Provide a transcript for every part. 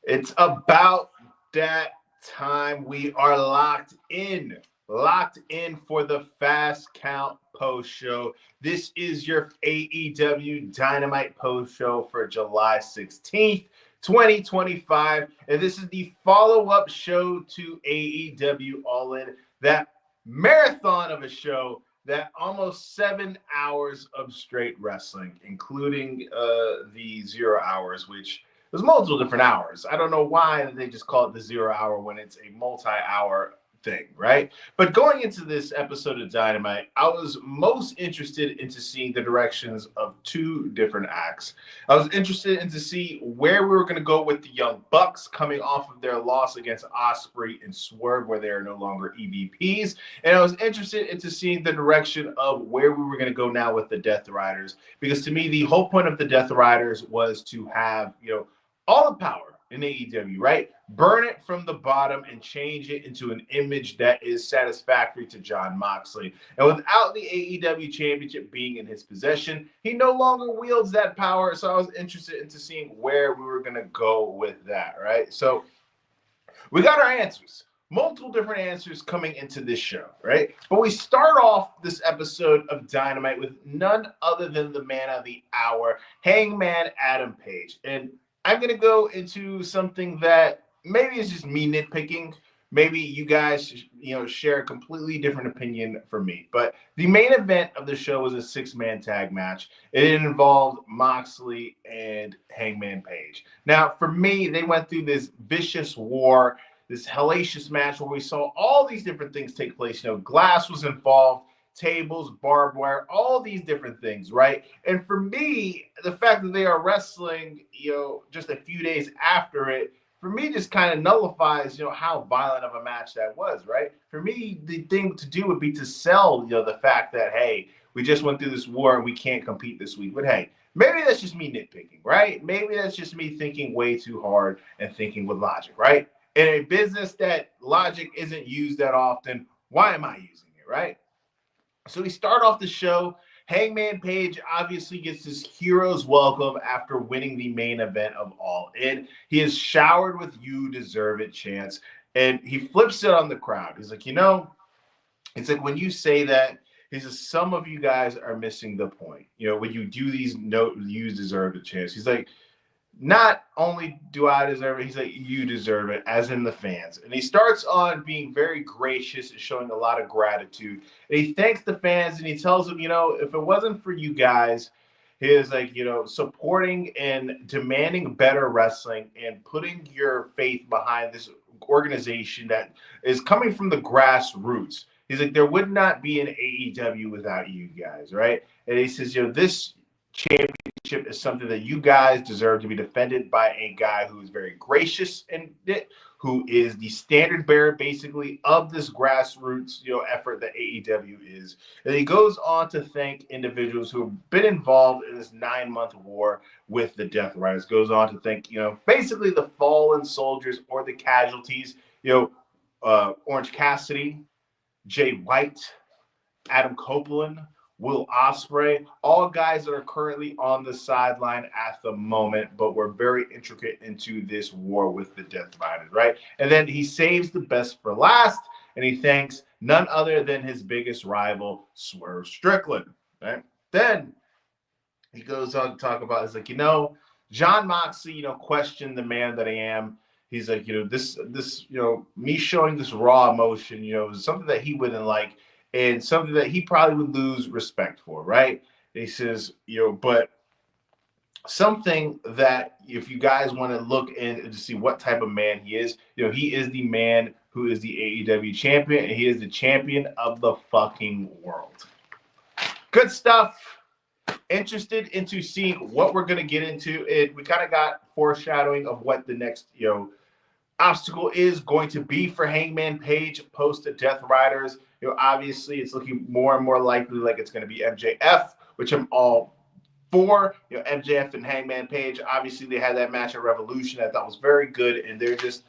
It's about that time. We are locked in for the Fast Count post show. This is your AEW Dynamite post show for July 16th, 2025. And this is the follow up show to AEW All In, that marathon of a show, that almost 7 hours of straight wrestling, including the 0 hours, which there's multiple different hours. I don't know why they just call it the 0 hour when it's a multi-hour thing, right? But going into this episode of Dynamite, I was most interested into seeing the directions of two different acts. I was interested in to see where we were going to go with the Young Bucks coming off of their loss against Ospreay and Swerve, where they are no longer EVPs. And I was interested into seeing the direction of where we were going to go now with the Death Riders, because to me, the whole point of the Death Riders was to have, all the power in AEW, right? Burn it from the bottom and change it into an image that is satisfactory to Jon Moxley. And without the AEW championship being in his possession, he no longer wields that power. So I was interested into seeing where we were going to go with that, right? So we got our answers. Multiple different answers coming into this show, right? But we start off this episode of Dynamite with none other than the man of the hour, Hangman Adam Page. And I'm going to go into something that maybe is just me nitpicking. Maybe you guys, share a completely different opinion from me. But the main event of the show was a 6-man tag match. It involved Moxley and Hangman Page. Now, for me, they went through this vicious war, this hellacious match where we saw all these different things take place. Glass was involved, tables, barbed wire, all these different things, right? And for me, the fact that they are wrestling, just a few days after it, for me, just kind of nullifies, how violent of a match that was, right? For me, the thing to do would be to sell, the fact that, hey, we just went through this war and we can't compete this week. But hey, maybe that's just me nitpicking, right? Maybe that's just me thinking way too hard and thinking with logic, right? In a business that logic isn't used that often, why am I using it, right? So we start off the show. Hangman Page obviously gets his hero's welcome after winning the main event of All In. He is showered with "You deserve it" chants, and he flips it on the crowd. He's like, it's like when you say that, he says, some of you guys are missing the point. When you do these "You deserve it" chants, he's like, not only do I deserve it, he's like, you deserve it, as in the fans. And he starts on being very gracious and showing a lot of gratitude. And he thanks the fans and he tells them, if it wasn't for you guys, he is like, supporting and demanding better wrestling and putting your faith behind this organization that is coming from the grassroots. He's like, there would not be an AEW without you guys, right? And he says, this championship is something that you guys deserve to be defended by a guy who is very gracious and who is the standard bearer basically of this grassroots effort that AEW is. And he goes on to thank individuals who have been involved in this 9-month war with the Death Riders. Goes on to thank basically the fallen soldiers or the casualties, Orange Cassidy, Jay White, Adam Copeland, Will Ospreay, all guys that are currently on the sideline at the moment, but we're very intricate into this war with the Death Riders, right? And then he saves the best for last, and he thanks none other than his biggest rival, Swerve Strickland, right? Then he goes on to talk about, it's like, Jon Moxley, questioned the man that I am. He's like, this, me showing this raw emotion, is something that he wouldn't like, and something that he probably would lose respect for, right? And he says, but something that if you guys want to look in to see what type of man he is, he is the man who is the AEW champion, and he is the champion of the fucking world. Good stuff. Interested into seeing what we're going to get into. We kind of got foreshadowing of what the next, obstacle is going to be for Hangman Page post the Death Riders. Obviously, it's looking more and more likely like it's going to be MJF, which I'm all for. MJF and Hangman Page. Obviously, they had that match at Revolution I thought was very good, and they're just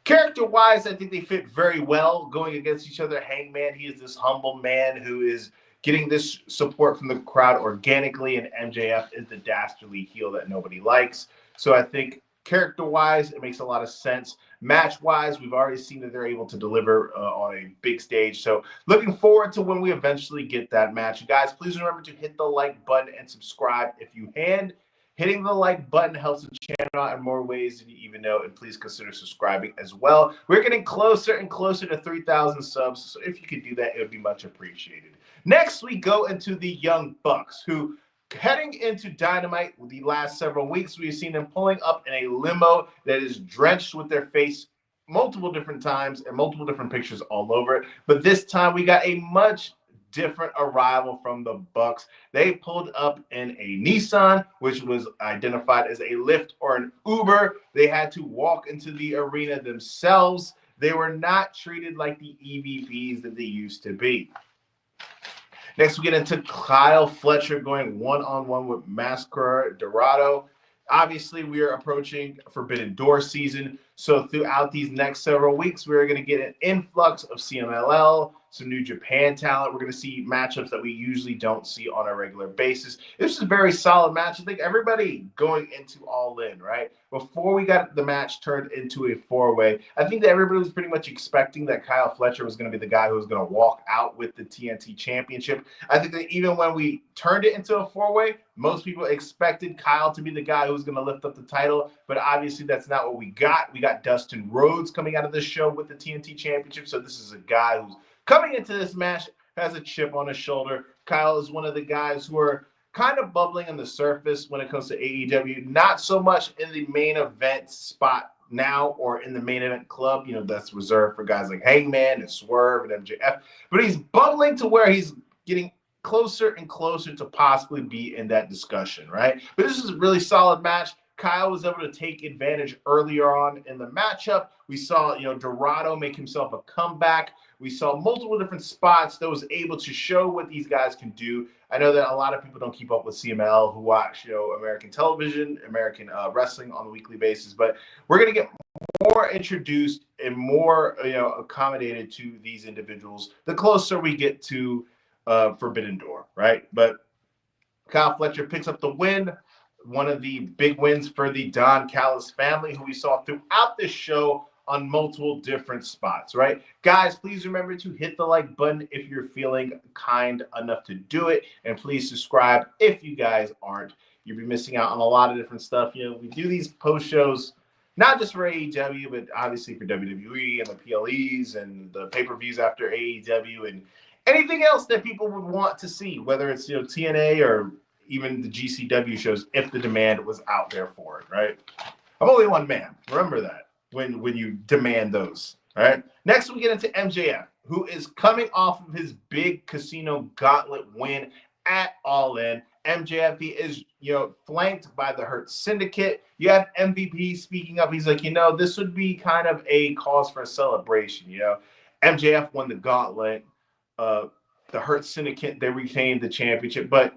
character-wise, I think they fit very well going against each other. Hangman, he is this humble man who is getting this support from the crowd organically, and MJF is the dastardly heel that nobody likes. So I think Character-wise, it makes a lot of sense. Match-wise, we've already seen that they're able to deliver on a big stage. So looking forward to when we eventually get that match. Guys, please remember to hit the like button and subscribe if you can. Hitting the like button helps the channel out in more ways than you even know, and please consider subscribing as well. We're getting closer and closer to 3,000 subs, so if you could do that, it would be much appreciated. Next, we go into the Young Bucks, who heading into Dynamite the last several weeks, we've seen them pulling up in a limo that is drenched with their face multiple different times and multiple different pictures all over it. But this time we got a much different arrival from the Bucks. They pulled up in a Nissan, which was identified as a Lyft or an Uber. They had to walk into the arena themselves. They were not treated like the EVPs that they used to be. Next, we get into Kyle Fletcher going one-on-one with Mascara Dorado. Obviously, we are approaching Forbidden Door season, so throughout these next several weeks, we're going to get an influx of CMLL, some New Japan talent. We're going to see matchups that we usually don't see on a regular basis. This is a very solid match. I think everybody going into All In, right? Before we got the match turned into a four-way, I think that everybody was pretty much expecting that Kyle Fletcher was going to be the guy who was going to walk out with the TNT Championship. I think that even when we turned it into a four-way, most people expected Kyle to be the guy who was going to lift up the title, but obviously that's not what we got. We got Dustin Rhodes coming out of this show with the TNT Championship, so this is a guy who's coming into this match has a chip on his shoulder. Kyle is one of the guys who are kind of bubbling on the surface when it comes to AEW, not so much in the main event spot now or in the main event club, you know, that's reserved for guys like Hangman and Swerve and MJF, but he's bubbling to where he's getting closer and closer to possibly be in that discussion, right? But this is a really solid match. Kyle was able to take advantage earlier on in the matchup. We saw, you know, Dorado make himself a comeback. We saw multiple different spots that was able to show what these guys can do. I know that a lot of people don't keep up with CML who watch, you know, American television, American wrestling on a weekly basis, but we're going to get more introduced and more, you know, accommodated to these individuals the closer we get to Forbidden Door, right? But Kyle Fletcher picks up the win. One of the big wins for the Don Callis family, who we saw throughout this show on multiple different spots, right? Guys, please remember to hit the like button if you're feeling kind enough to do it. And please subscribe if you guys aren't. You'll be missing out on a lot of different stuff. You know, we do these post shows, not just for AEW, but obviously for WWE and the PLEs and the pay-per-views after AEW and anything else that people would want to see, whether it's, you know, TNA or even the GCW shows, if the demand was out there for it, right? I'm only one man. Remember that when you demand those, all right? Next, we get into MJF, who is coming off of his big Casino Gauntlet win at All In. MJF, he is, you know, flanked by the Hurt Syndicate. You have MVP speaking up. He's like, you know, this would be kind of a cause for a celebration, you know? MJF won the Gauntlet. The Hurt Syndicate, they retained the championship, but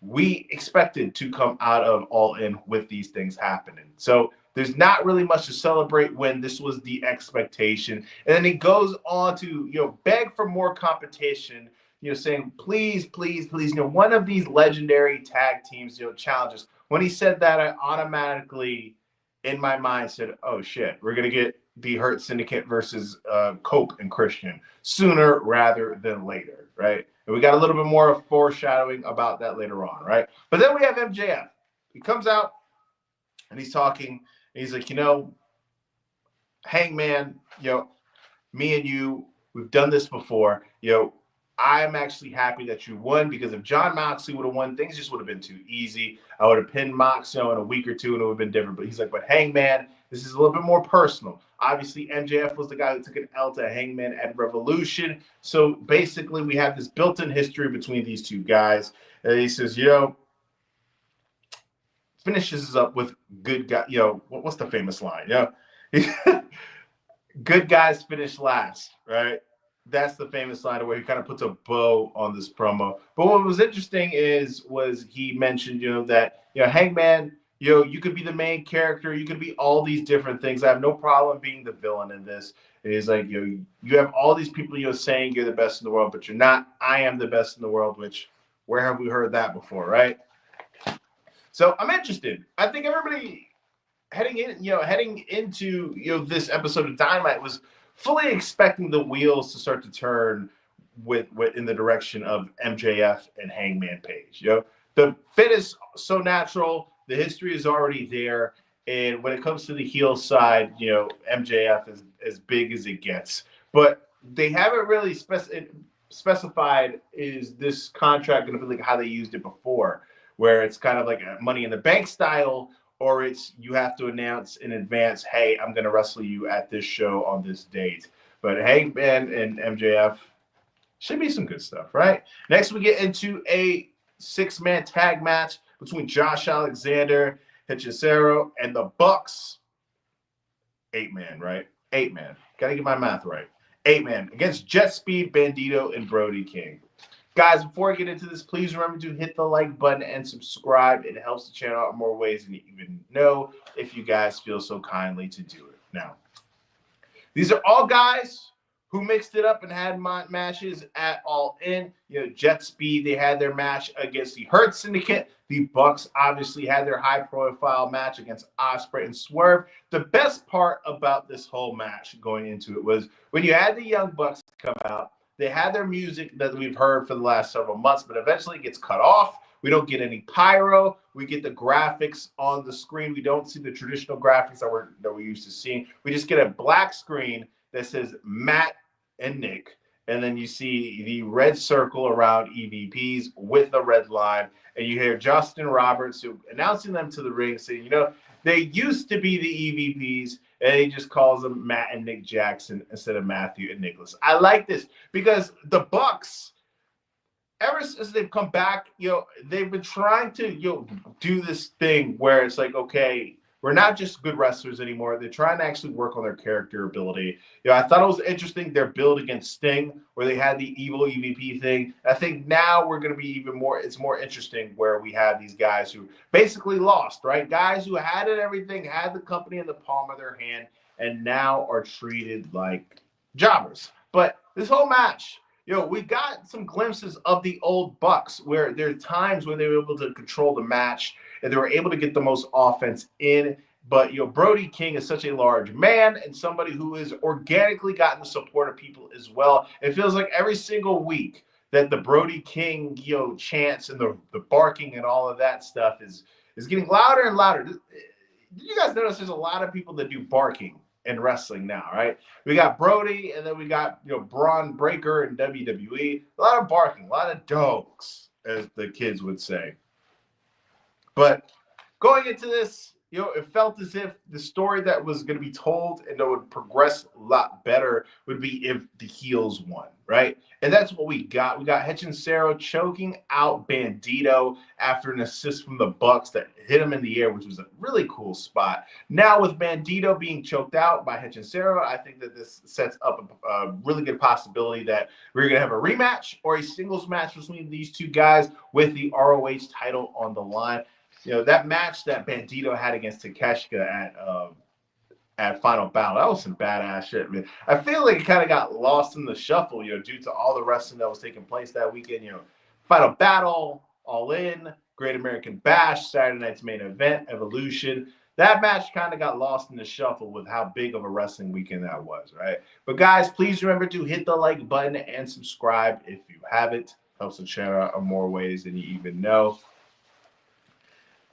we expected to come out of All In with these things happening. So there's not really much to celebrate when this was the expectation. And then he goes on to, you know, beg for more competition, you know, saying, please, please, please, you know, one of these legendary tag teams, you know, challenges. When he said that, I automatically, in my mind, said, oh, shit, we're going to get the Hurt Syndicate versus Cope and Christian sooner rather than later, right? And we got a little bit more of foreshadowing about that later on, right? But then we have MJF. He comes out and he's talking. And he's like, you know, Hangman, you know, me and you, we've done this before. You know, I'm actually happy that you won, because if John Moxley would have won, things just would have been too easy. I would have pinned Mox, you know, in a week or two, and it would have been different. But he's like, but Hangman, this is a little bit more personal. Obviously, MJF was the guy who took an L to Hangman at Revolution. So basically, we have this built-in history between these two guys. And he says, you know, finishes up with good guy. You know, what's the famous line? You know, good guys finish last, right? That's the famous line where he kind of puts a bow on this promo. But what was interesting was he mentioned, you know, that, you know, Hangman, you know, you could be the main character, you could be all these different things. I have no problem being the villain in this. And he's like, you know, you have all these people, you know, saying you're the best in the world, but you're not. I am the best in the world, which, where have we heard that before, right? So I'm interested. I think everybody heading into this episode of Dynamite, was fully expecting the wheels to start to turn with in the direction of MJF and Hangman Page. The fit is so natural, the history is already there, and when it comes to the heel side, MJF is as big as it gets. But they haven't really specified, is this contract going to be like how they used it before, where it's kind of like a Money in the Bank style, or it's you have to announce in advance, hey, I'm going to wrestle you at this show on this date. But Hangman and MJF should be some good stuff, right? Next, we get into a 6-man tag match between Josh Alexander, Hechicero, and the Bucks. 8-man, right? 8-man. Got to get my math right. 8-man against Jet Speed, Bandito, and Brody King. Guys, before I get into this, please remember to hit the like button and subscribe. It helps the channel out in more ways than you even know if you guys feel so kindly to do it. Now, these are all guys who mixed it up and had matches at All In. Jet Speed, they had their match against the Hurt Syndicate. The Bucks obviously had their high-profile match against Ospreay and Swerve. The best part about this whole match going into it was when you had the Young Bucks come out, they had their music that we've heard for the last several months, but eventually it gets cut off. We don't get any pyro. We get the graphics on the screen. We don't see the traditional graphics that we're used to seeing. We just get a black screen that says Matt and Nick, and then you see the red circle around EVPs with the red line, and you hear Justin Roberts announcing them to the ring, saying, they used to be the EVPs, and he just calls them Matt and Nick Jackson instead of Matthew and Nicholas. I like this because the Bucks, ever since they've come back, they've been trying to do this thing where it's like, okay, we're not just good wrestlers anymore. They're trying to actually work on their character ability. I thought it was interesting, their build against Sting, where they had the evil EVP thing. I think now we're going to be even more, it's more interesting where we have these guys who basically lost, right? Guys who had it, everything, had the company in the palm of their hand, and now are treated like jobbers. But this whole match, we got some glimpses of the old Bucks where there are times when they were able to control the match and they were able to get the most offense in. But, Brody King is such a large man and somebody who has organically gotten the support of people as well. It feels like every single week that the Brody King, chants and the barking and all of that stuff is getting louder and louder. Did you guys notice there's a lot of people that do barking in wrestling now, right? We got Brody, and then we got Braun Breaker in WWE. A lot of barking, a lot of dogs, as the kids would say. But going into this, it felt as if the story that was going to be told and that would progress a lot better would be if the heels won, right? And that's what we got. We got Hechicero choking out Bandito after an assist from the Bucks that hit him in the air, which was a really cool spot. Now with Bandito being choked out by Hechicero, I think that this sets up a really good possibility that we're going to have a rematch or a singles match between these two guys with the ROH title on the line. That match that Bandito had against Takeshita at Final Battle, that was some badass shit, man. I feel like it kind of got lost in the shuffle, due to all the wrestling that was taking place that weekend. Final Battle, All In, Great American Bash, Saturday night's main event, Evolution. That match kind of got lost in the shuffle with how big of a wrestling weekend that was, right? But guys, please remember to hit the like button and subscribe if you haven't. Helps the channel out in more ways than you even know.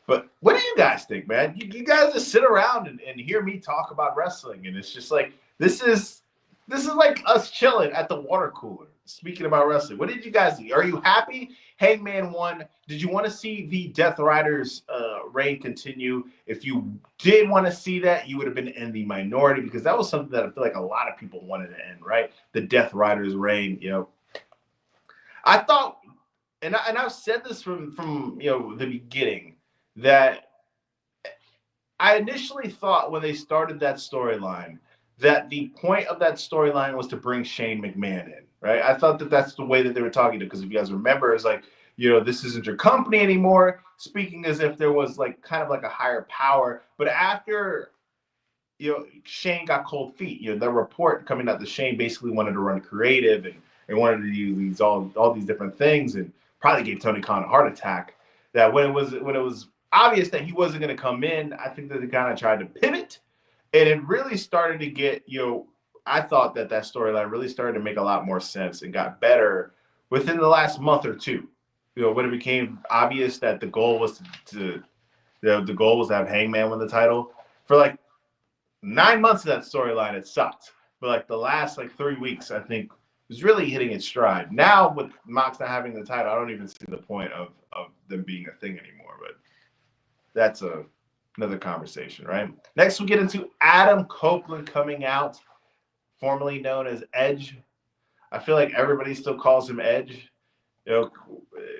But what do you guys think, man? You guys just sit around and hear me talk about wrestling, and it's just like this is like us chilling at the water cooler, speaking about wrestling. What did you guys think? Are you happy Hangman won? Did you want to see the Death Riders reign continue? If you did want to see that, you would have been in the minority because that was something that I feel like a lot of people wanted to end, right? The Death Riders reign, I thought, and I've said this from the beginning, that I initially thought when they started that storyline that the point of that storyline was to bring Shane McMahon in, right? I thought that that's the way that they were talking to, because if you guys remember, it's like, this isn't your company anymore, speaking as if there was like kind of like a higher power. But after Shane got cold feet, the report coming out that Shane basically wanted to run creative and wanted to do these all these different things, and probably gave Tony Khan a heart attack. That when it was obvious that he wasn't going to come in. I think that they kind of tried to pivot, and it really started to get, I thought that storyline really started to make a lot more sense and got better within the last month or two. When it became obvious that the goal was the goal was to have Hangman win the title. For like 9 months of that storyline, it sucked. But like the last 3 weeks, I think was really hitting its stride. Now with Mox not having the title, I don't even see the point of them being a thing anymore. But that's another conversation, right? Next, we get into Adam Copeland coming out, formerly known as Edge. I feel like everybody still calls him Edge,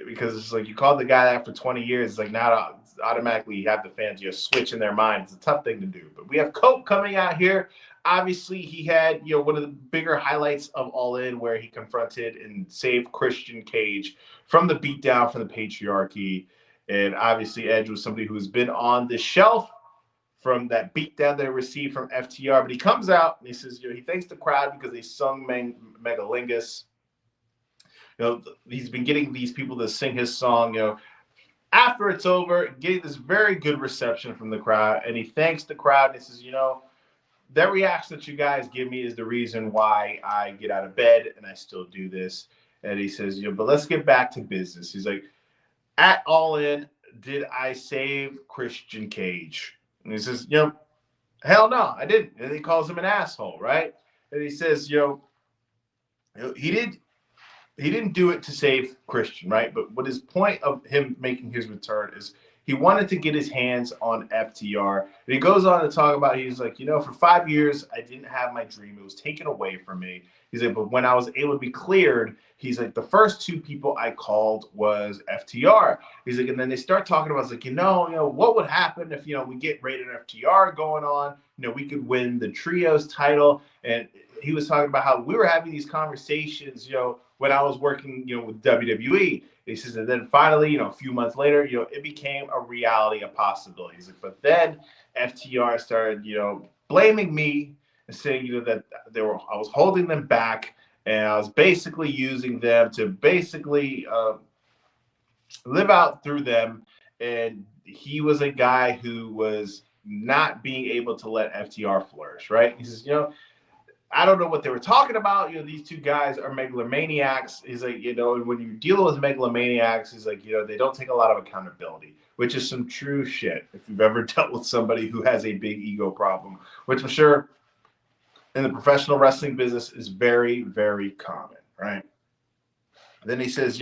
because it's like you called the guy that for 20 years. It's like now automatically you have the fans switch in their mind. It's a tough thing to do. But we have Cope coming out here. Obviously, he had one of the bigger highlights of All In, where he confronted and saved Christian Cage from the beatdown from the patriarchy. And obviously, Edge was somebody who's been on the shelf from that beatdown they received from FTR. But he comes out and he says, he thanks the crowd because they sung Megalingus. He's been getting these people to sing his song, after it's over, getting this very good reception from the crowd. And he thanks the crowd and he says, that reaction that you guys give me is the reason why I get out of bed and I still do this. And he says, but let's get back to business. He's like, at All In, did I save Christian Cage? And he says, hell no, I didn't. And he calls him an asshole, right? And he says, he didn't do it to save Christian, right? But what his point of him making his return is he wanted to get his hands on FTR. And he goes on to talk about, he's like, for 5 years, I didn't have my dream. It was taken away from me. He's like, but when I was able to be cleared, he's like, the first two people I called was FTR. He's like, and then they start talking about, it's like, what would happen if, we get Rated FTR going on? We could win the trios title. And he was talking about how we were having these conversations, when I was working, with WWE. He says, and then finally, a few months later, it became a reality, a possibility. He's like, but then FTR started, blaming me and saying, that I was holding them back, and I was basically using them to basically live out through them. And he was a guy who was not being able to let FTR flourish, right? He says, I don't know what they were talking about. These two guys are megalomaniacs. He's like, when you deal with megalomaniacs, he's like, they don't take a lot of accountability, which is some true shit. If you've ever dealt with somebody who has a big ego problem, which I'm sure in the professional wrestling business is very, very common, right? Then he says,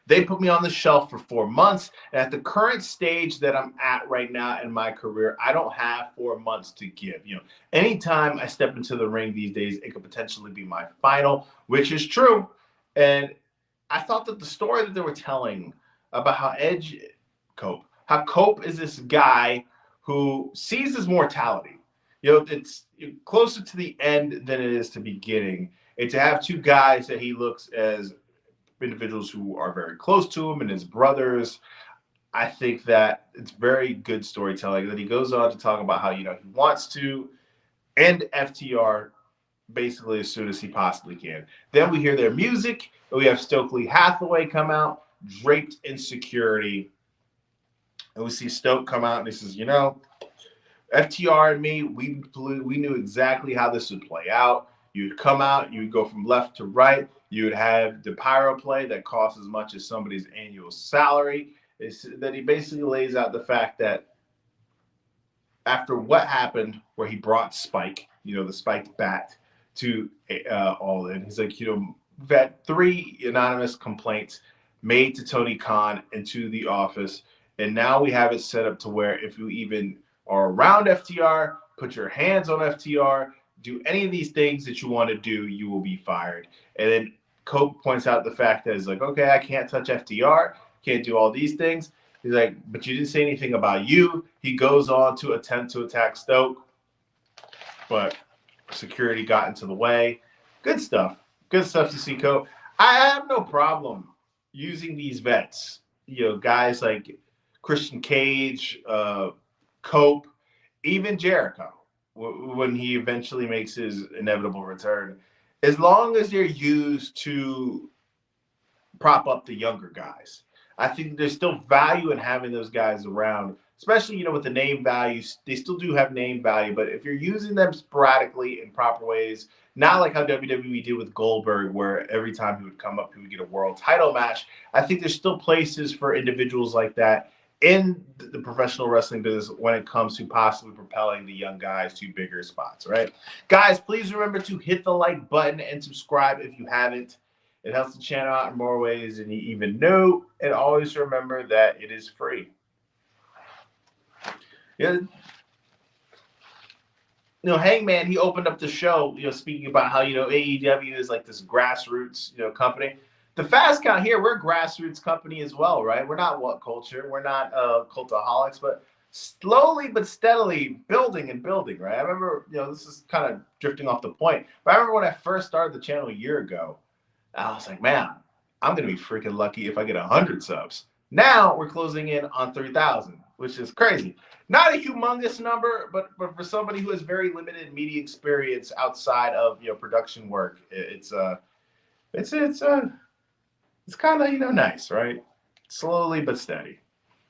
they put me on the shelf for 4 months. And at the current stage that I'm at right now in my career, I don't have 4 months to give. Anytime I step into the ring these days, it could potentially be my final, which is true. And I thought that the story that they were telling about how Cope is this guy who sees his mortality. It's closer to the end than it is to beginning. And to have two guys that he looks as individuals who are very close to him and his brothers, I think that it's very good storytelling. Then he goes on to talk about how, he wants to end FTR basically as soon as he possibly can. Then we hear their music, and we have Stokely Hathaway come out, draped in security. And we see Stoke come out and he says, FTR and me, we knew exactly how this would play out. You'd come out, you'd go from left to right. You would have the pyro play that costs as much as somebody's annual salary. Is that he basically lays out the fact that after what happened, where he brought Spike, the spiked bat to All In, he's like, we've had 3 anonymous complaints made to Tony Khan and to the office, and now we have it set up to where if you even are around FTR, put your hands on FTR, do any of these things that you want to do, you will be fired. And then Cope points out the fact that it's like, okay, I can't touch FTR, can't do all these things. He's like, but you didn't say anything about you. He goes on to attempt to attack Stoke, but security got into the way. Good stuff. Good stuff to see, Cope. I have no problem using these vets, guys like Christian Cage, Cope, even Jericho, when he eventually makes his inevitable return, as long as they're used to prop up the younger guys. I think there's still value in having those guys around especially, with the name values, they still do have name value. But if you're using them sporadically in proper ways, not like how WWE did with Goldberg, where every time he would come up, he would get a world title match. I think there's still places for individuals like that in the professional wrestling business when it comes to possibly propelling the young guys to bigger spots, right? Guys, please remember to hit the like button and subscribe if you haven't. It helps the channel out in more ways than you even know. And always remember that it is free. Yeah. Hangman, he opened up the show, speaking about how, AEW is like this grassroots, company. The Fast Count here, we're a grassroots company as well, right? We're not what culture. We're not cultaholics, but slowly but steadily building and building, right? I remember, this is kind of drifting off the point, but I remember when I first started the channel a year ago, I was like, man, I'm going to be freaking lucky if I get 100 subs. Now we're closing in on 3,000, which is crazy. Not a humongous number, but for somebody who has very limited media experience outside of production work, it's kind of nice, right? Slowly but steady.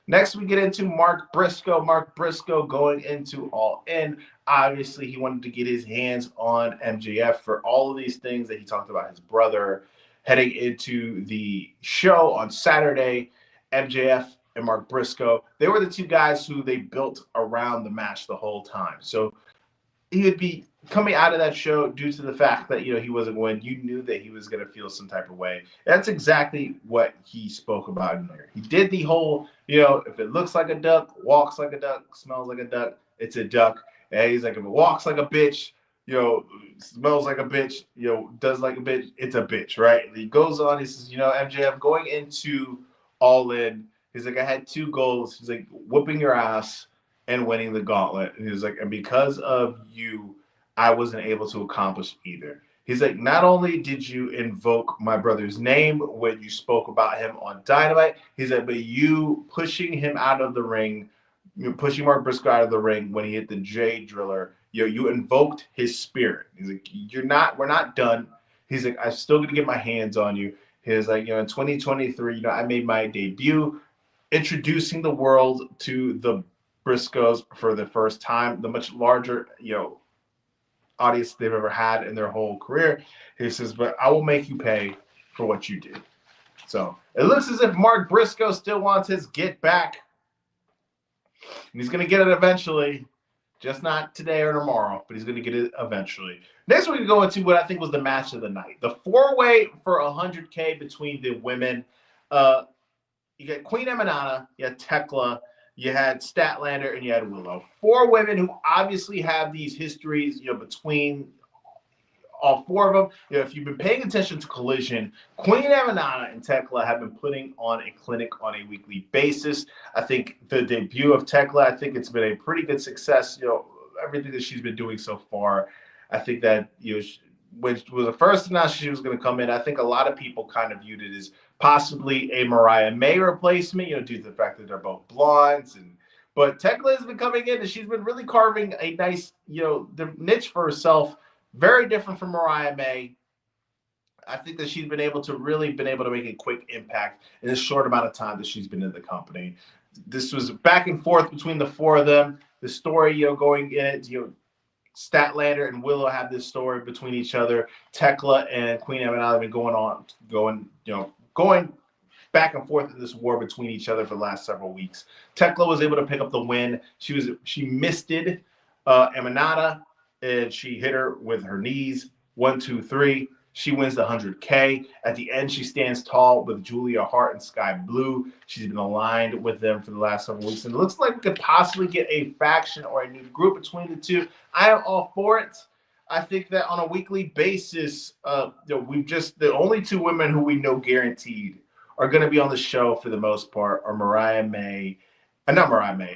Next, we get into Mark Briscoe. Mark Briscoe going into All In. Obviously, he wanted to get his hands on MJF for all of these things that he talked about his brother heading into the show on Saturday. MJF and Mark Briscoe, they were the two guys who they built around the match the whole time. So he would be coming out of that show due to the fact that, he wasn't winning. You knew that he was going to feel some type of way. That's exactly what he spoke about in there. He did the whole, if it looks like a duck, walks like a duck, smells like a duck, it's a duck. And he's like, if it walks like a bitch, smells like a bitch, does like a bitch, it's a bitch, right? And he goes on, he says, MJF going into All In, he's like, I had two goals. He's like, whooping your ass and winning the gauntlet. And he was like, and because of you, I wasn't able to accomplish either. He's like, not only did you invoke my brother's name when you spoke about him on Dynamite, he's like, but you pushing him out of the ring, pushing Mark Briscoe out of the ring when he hit the J Driller, you invoked his spirit. He's like, we're not done. He's like, I'm still gonna get my hands on you. He's like, in 2023, I made my debut, introducing the world to the Briscoes for the first time, the much larger, audience they've ever had in their whole career. He says, but I will make you pay for what you did. So it looks as if Mark Briscoe still wants his get back. And he's going to get it eventually. Just not today or tomorrow, but he's going to get it eventually. Next, we're going to go into what I think was the match of the night. The four-way for 100K between the women. You got Queen Emanata, you had Tekla, you had Statlander, and you had Willow. Four women who obviously have these histories, between all four of them. If you've been paying attention to Collision, Queen Emanata and Tekla have been putting on a clinic on a weekly basis. I think the debut of Tekla, I think it's been a pretty good success. Everything that she's been doing so far. I think that, when it was the first announced she was going to come in, I think a lot of people kind of viewed it as possibly a Mariah May replacement, due to the fact that they're both blondes. But Tekla has been coming in and she's been really carving a nice, the niche for herself, very different from Mariah May. I think that she's been able to make a quick impact in this short amount of time that she's been in the company. This was back and forth between the four of them. The story, going in it, Statlander and Willow have this story between each other. Tekla and Queen Emanata have been going back and forth in this war between each other for the last several weeks. Tekla was able to pick up the win. She misted Emanata, and she hit her with her knees. 1, 2, 3. She wins the 100K. At the end, she stands tall with Julia Hart and Sky Blue. She's been aligned with them for the last several weeks. And it looks like we could possibly get a faction or a new group between the two. I am all for it. I think that on a weekly basis, the only two women who we know guaranteed are going to be on the show for the most part are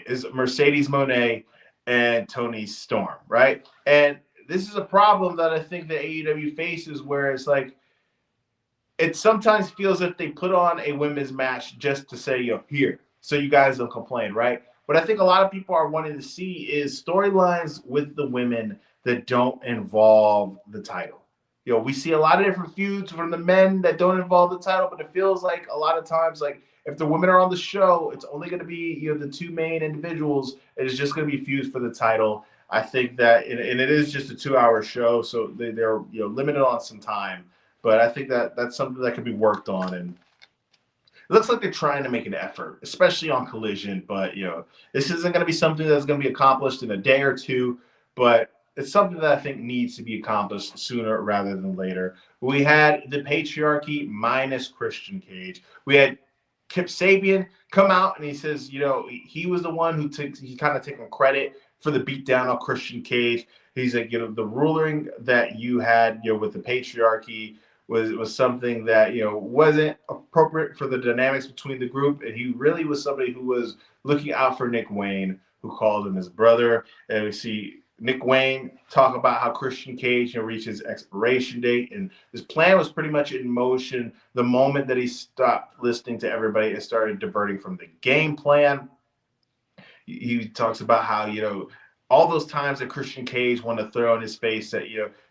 is Mercedes Moné and Toni Storm, right? And this is a problem that I think that AEW faces, where it's like, it sometimes feels if they put on a women's match just to say, here, so you guys don't complain, right? What I think a lot of people are wanting to see is storylines with the women that don't involve the title. We see a lot of different feuds from the men that don't involve the title, but it feels like a lot of times, like, if the women are on the show, it's only going to be the two main individuals. It's just going to be fused for the title. I think that, and it is just a 2-hour show, so they're limited on some time. But I think that that's something that could be worked on, and it looks like they're trying to make an effort, especially on Collision. But this isn't going to be something that's going to be accomplished in a day or two. But it's something that I think needs to be accomplished sooner rather than later. We had the patriarchy minus Christian Cage. We had Kip Sabian come out and he says, he was the one who he kind of taking credit for the beatdown on Christian Cage. He's like, the ruling that you had, with the patriarchy was something that wasn't appropriate for the dynamics between the group, and he really was somebody who was looking out for Nick Wayne, who called him his brother. And we see Nick Wayne talk about how Christian Cage reached his expiration date, and his plan was pretty much in motion the moment that he stopped listening to everybody and started diverting from the game plan. He talks about how all those times that Christian Cage wanted to throw in his face that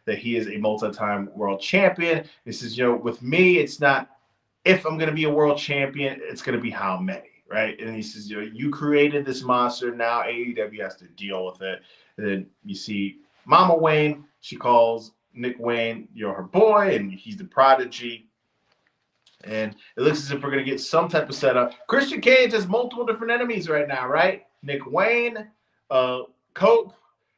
that he is a multi-time world champion. He says, with me, it's not if I'm going to be a world champion, it's going to be how many, right? And he says, you created this monster. Now AEW has to deal with it. And then you see Mama Wayne. She calls Nick Wayne, her boy, and he's the prodigy. And it looks as if we're going to get some type of setup. Christian Cage has multiple different enemies right now, right? Nick Wayne, Cope.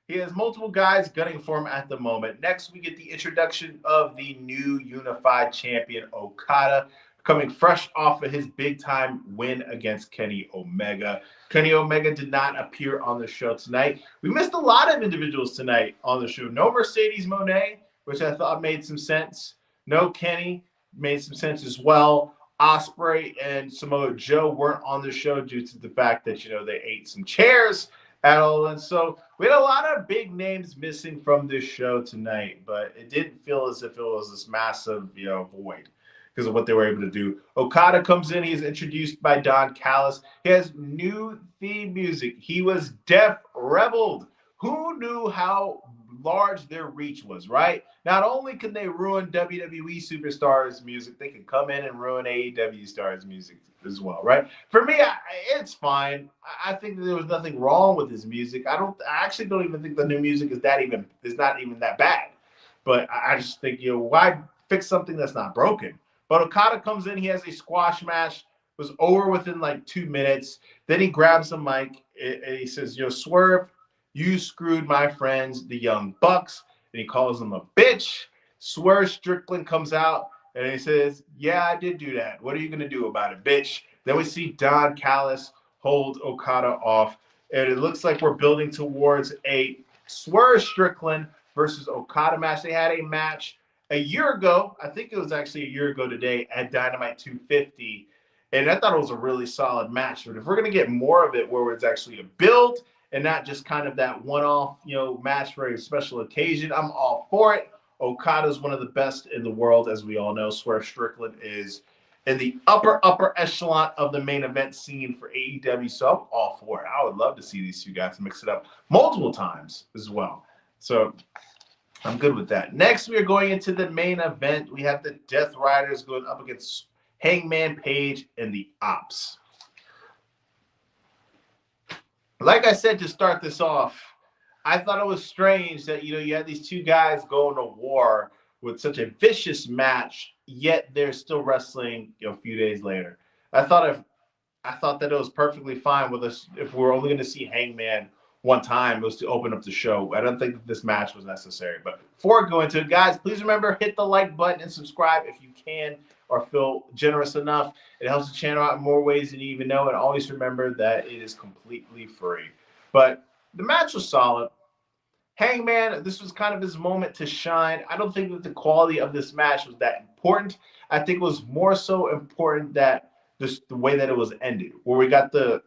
He has multiple guys gunning for him at the moment. Next, we get the introduction of the new unified champion, Okada, coming fresh off of his big-time win against Kenny Omega. Kenny Omega did not appear on the show tonight. We missed a lot of individuals tonight on the show. No Mercedes Moné, which I thought made some sense. No Kenny, made some sense as well. Ospreay and Samoa Joe weren't on the show due to the fact that, they ate some chairs at all. And so we had a lot of big names missing from this show tonight, but it didn't feel as if it was this massive, void because of what they were able to do. Okada comes in. He's introduced by Don Callis. He has new theme music. He was Def Rebelled. Who knew how large their reach was, right? Not only can they ruin WWE superstars' music, they can come in and ruin AEW stars' music as well, right? For me, it's fine. I think that there was nothing wrong with his music. I actually don't even think the new music is not even that bad. But I just think, why fix something that's not broken? But Okada comes in, he has a squash match, was over within like 2 minutes. Then he grabs the mic and he says, Swerve, you screwed my friends, the Young Bucks. And he calls them a bitch. Swerve Strickland comes out and he says, yeah, I did do that. What are you going to do about it, bitch? Then we see Don Callis hold Okada off. And it looks like we're building towards a Swerve Strickland versus Okada match. They had a match a year ago. I think it was actually a year ago today at Dynamite 250. And I thought it was a really solid match. But if we're going to get more of it where it's actually a build and not just kind of that one-off, match for a special occasion, I'm all for it. Okada is one of the best in the world, as we all know. Swerve Strickland is in the upper echelon of the main event scene for AEW, so I'm all for it. I would love to see these two guys mix it up multiple times as well. So I'm good with that. Next, we are going into the main event. We have the Death Riders going up against Hangman Page and the Ops. Like I said to start this off, I thought it was strange that, you had these two guys going to war with such a vicious match, yet they're still wrestling a few days later. I thought that it was perfectly fine with us if we're only going to see Hangman one time. It was to open up the show. I don't think that this match was necessary. But before I go into it, guys, please remember, hit the like button and subscribe if you can or feel generous enough. It helps the channel out in more ways than you even know. And always remember that it is completely free. But the match was solid. Hangman, this was kind of his moment to shine. I don't think that the quality of this match was that important. I think it was more so important that the way that it was ended, where we got the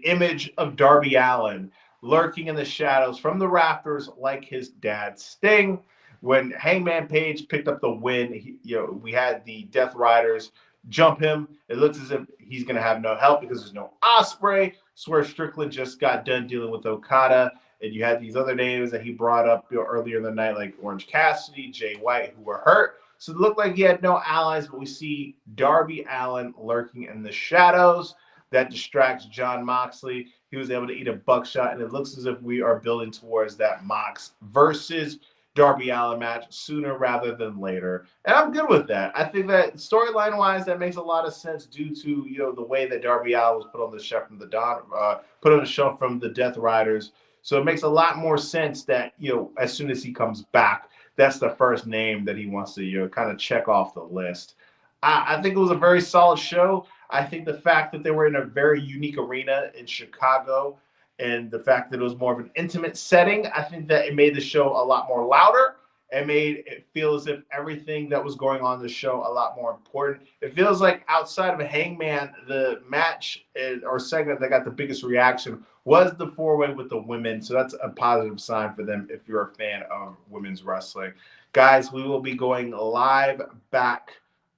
image of Darby Allin lurking in the shadows from the rafters like his dad Sting. When Hangman Page picked up the win, we had the Death Riders jump him. It looks as if he's going to have no help because there's no Ospreay. Swerve Strickland just got done dealing with Okada. And you had these other names that he brought up earlier in the night, like Orange Cassidy, Jay White, who were hurt. So it looked like he had no allies, but we see Darby Allin lurking in the shadows. That distracts Jon Moxley. He was able to eat a buckshot, and it looks as if we are building towards that Mox versus Darby Allin match sooner rather than later. And I'm good with that. I think that storyline-wise, that makes a lot of sense due to, you know, the way that Darby Allin was put on the show from the Death Riders. So it makes a lot more sense that, you know, as soon as he comes back, that's the first name that he wants to, you know, kind of check off the list. I think it was a very solid show. I think the fact that they were in a very unique arena in Chicago and the fact that it was more of an intimate setting, I think that it made the show a lot more louder. It made it feel as if everything that was going on in the show a lot more important. It feels like outside of Hangman, the match or segment that got the biggest reaction was the four-way with the women. So that's a positive sign for them if you're a fan of women's wrestling. Guys, we will be going live back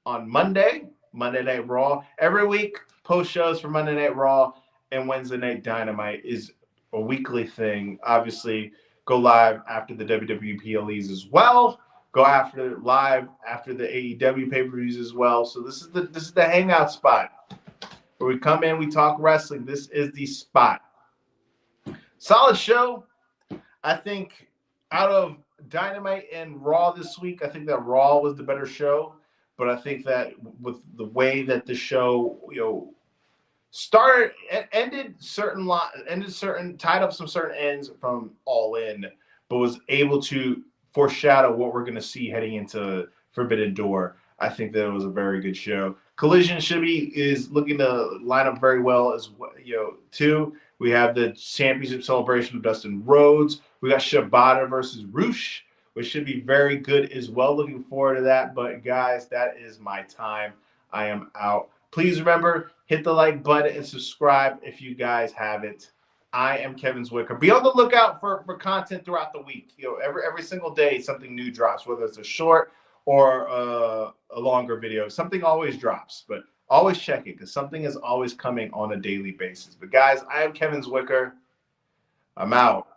on Monday Night Raw. Every week, post shows for Monday Night Raw and Wednesday Night Dynamite is a weekly thing. Obviously, go live after the WWE PLEs as well. Go live after the AEW pay-per-views as well. So this is the hangout spot where we come in, we talk wrestling. This is the spot. Solid show. I think out of Dynamite and Raw this week, I think that Raw was the better show. But I think that with the way that the show, you know, tied up some certain ends from All In, but was able to foreshadow what we're going to see heading into Forbidden Door. I think that it was a very good show. Collision is looking to line up very well as well, you know, too. We have the championship celebration of Dustin Rhodes. We got Shibata versus Roosh, which should be very good as well. Looking forward to that. But guys, that is my time. I am out. Please remember, hit the like button and subscribe if you guys haven't. I am Kevin Zwicker. Be on the lookout for content throughout the week. You know, every single day something new drops, whether it's a short or a longer video. Something always drops, but always check it because something is always coming on a daily basis. But guys, I am Kevin Zwicker. I'm out.